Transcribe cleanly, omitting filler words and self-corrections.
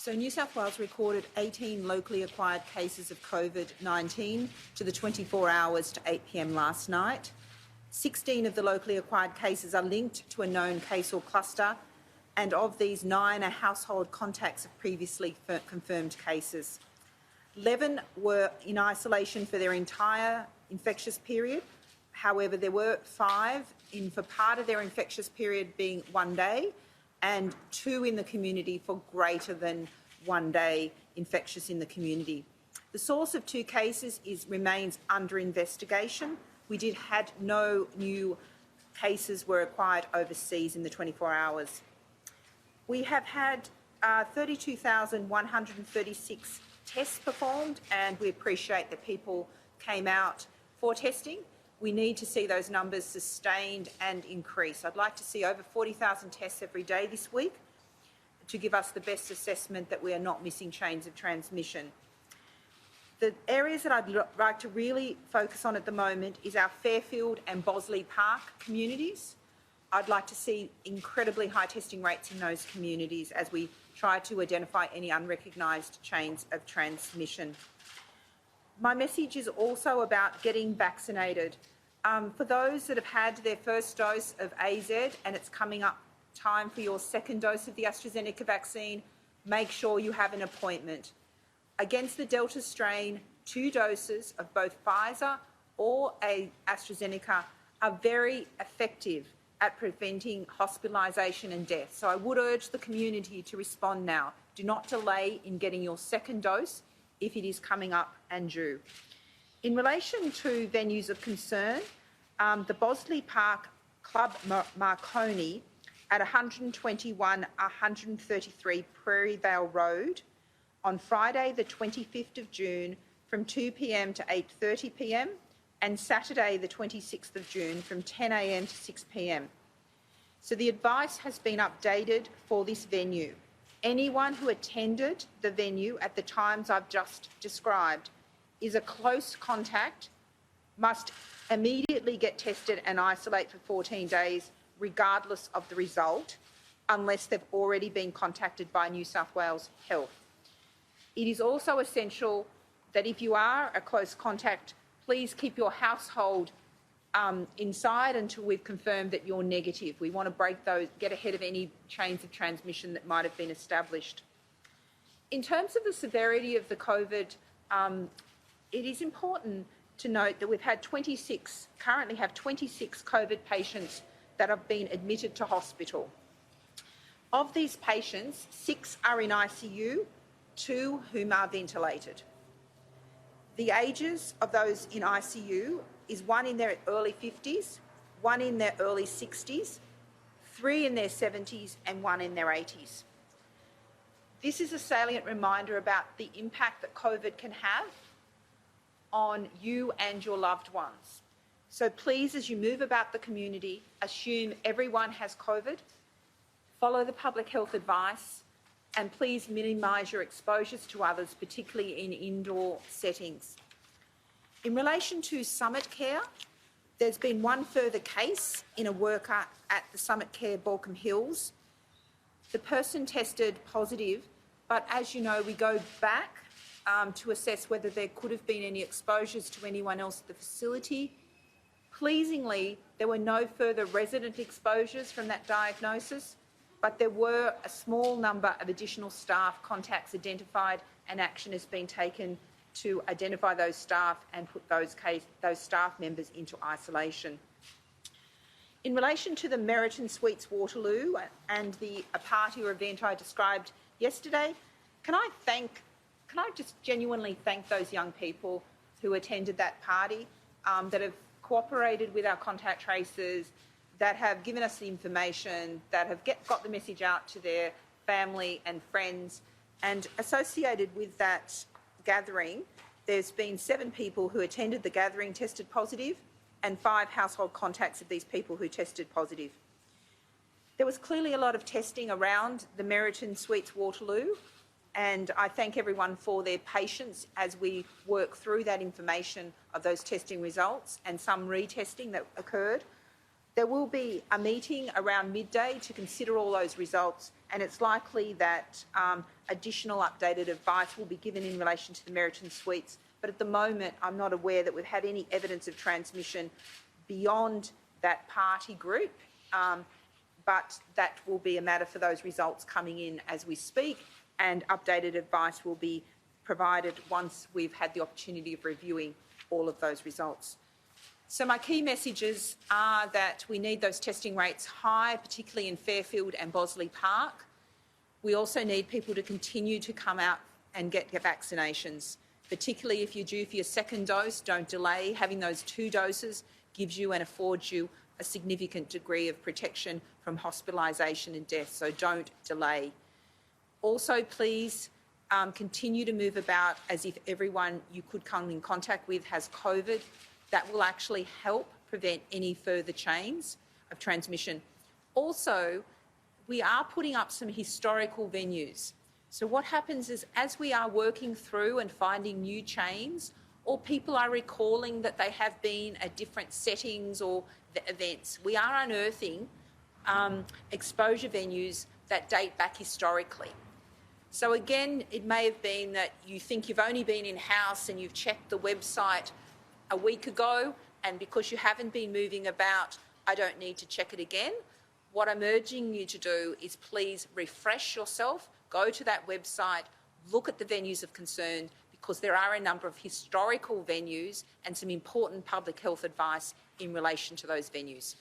So New South Wales recorded 18 locally acquired cases of COVID-19 to the 24 hours to 8 p.m. last night. 16 of the locally acquired cases are linked to a known case or cluster, and of these, 9 are household contacts of previously confirmed cases. 11 were in isolation for their entire infectious period. However, there were 5 in for part of their infectious period being 1 day, and 2 in the community for greater than 1 day infectious in the community. The source of 2 cases remains under investigation. We had no new cases were acquired overseas in the 24 hours. We have had 32,136 tests performed, and we appreciate that people came out for testing. We need to see those numbers sustained and increase. I'd like to see over 40,000 tests every day this week to give us the best assessment that we are not missing chains of transmission. The areas that I'd like to really focus on at the moment is our Fairfield and Bossley Park communities. I'd like to see incredibly high testing rates in those communities as we try to identify any unrecognised chains of transmission. My message is also about getting vaccinated. For those that have had their first dose of AZ and it's coming up time for your second dose of the AstraZeneca vaccine, make sure you have an appointment. Against the Delta strain, 2 doses of both Pfizer or AstraZeneca are very effective at preventing hospitalisation and death. So I would urge the community to respond now. Do not delay in getting your second dose if it is coming up and due. In relation to venues of concern, the Bossley Park Club Marconi at 121-133 Prairie Vale Road on Friday the 25th of June from 2 p.m. to 8:30 p.m. and Saturday the 26th of June from 10 a.m. to 6 p.m. So the advice has been updated for this venue. Anyone who attended the venue at the times I've just described is a close contact, must immediately get tested and isolate for 14 days, regardless of the result, unless they've already been contacted by New South Wales Health. It is also essential that if you are a close contact, please keep your household inside until we've confirmed that you're negative. We want to break those, get ahead of any chains of transmission that might have been established. In terms of the severity of the COVID, it is important to note that we've had currently have 26 COVID patients that have been admitted to hospital. Of these patients, 6 are in ICU, 2 whom are ventilated. The ages of those in ICU is 1 in their early 50s, 1 in their early 60s, 3 in their 70s and 1 in their 80s. This is a salient reminder about the impact that COVID can have on you and your loved ones. So please, as you move about the community, assume everyone has COVID, follow the public health advice, and please minimise your exposures to others, particularly in indoor settings. In relation to SUMMITCARE, there's been 1 further case in a worker at the SUMMITCARE Balcombe Hills. The person tested positive, but as you know, we go back to assess whether there could have been any exposures to anyone else at the facility. Pleasingly, there were no further resident exposures from that diagnosis, but there were a small number of additional staff contacts identified, and action has been taken to identify those staff and put those staff members into isolation. In relation to the Meriton Suites Waterloo and the party or event I described yesterday, can I just genuinely thank those young people who attended that party, that have cooperated with our contact tracers, that have given us the information, that have got the message out to their family and friends. And associated with that gathering, there's been 7 people who attended the gathering tested positive and 5 household contacts of these people who tested positive. There was clearly a lot of testing around the Meriton Suites Waterloo, and I thank everyone for their patience as we work through that information of those testing results and some retesting that occurred. There will be a meeting around midday to consider all those results, and it's likely that additional updated advice will be given in relation to the Meriton suites. But at the moment, I'm not aware that we've had any evidence of transmission beyond that party group, but that will be a matter for those results coming in as we speak, and updated advice will be provided once we've had the opportunity of reviewing all of those results. So my key messages are that we need those testing rates high, particularly in Fairfield and Bossley Park. We also need people to continue to come out and get vaccinations, particularly if you're due for your second dose. Don't delay. Having those 2 doses gives you and affords you a significant degree of protection from hospitalisation and death, so don't delay. Also, please continue to move about as if everyone you could come in contact with has COVID. That will actually help prevent any further chains of transmission. Also, we are putting up some historical venues. So what happens is, as we are working through and finding new chains, or people are recalling that they have been at different settings or events, we are unearthing exposure venues that date back historically. So again, it may have been that you think you've only been in-house and you've checked the website a week ago, and because you haven't been moving about, I don't need to check it again. What I'm urging you to do is please refresh yourself, go to that website, look at the venues of concern, because there are a number of historical venues and some important public health advice in relation to those venues.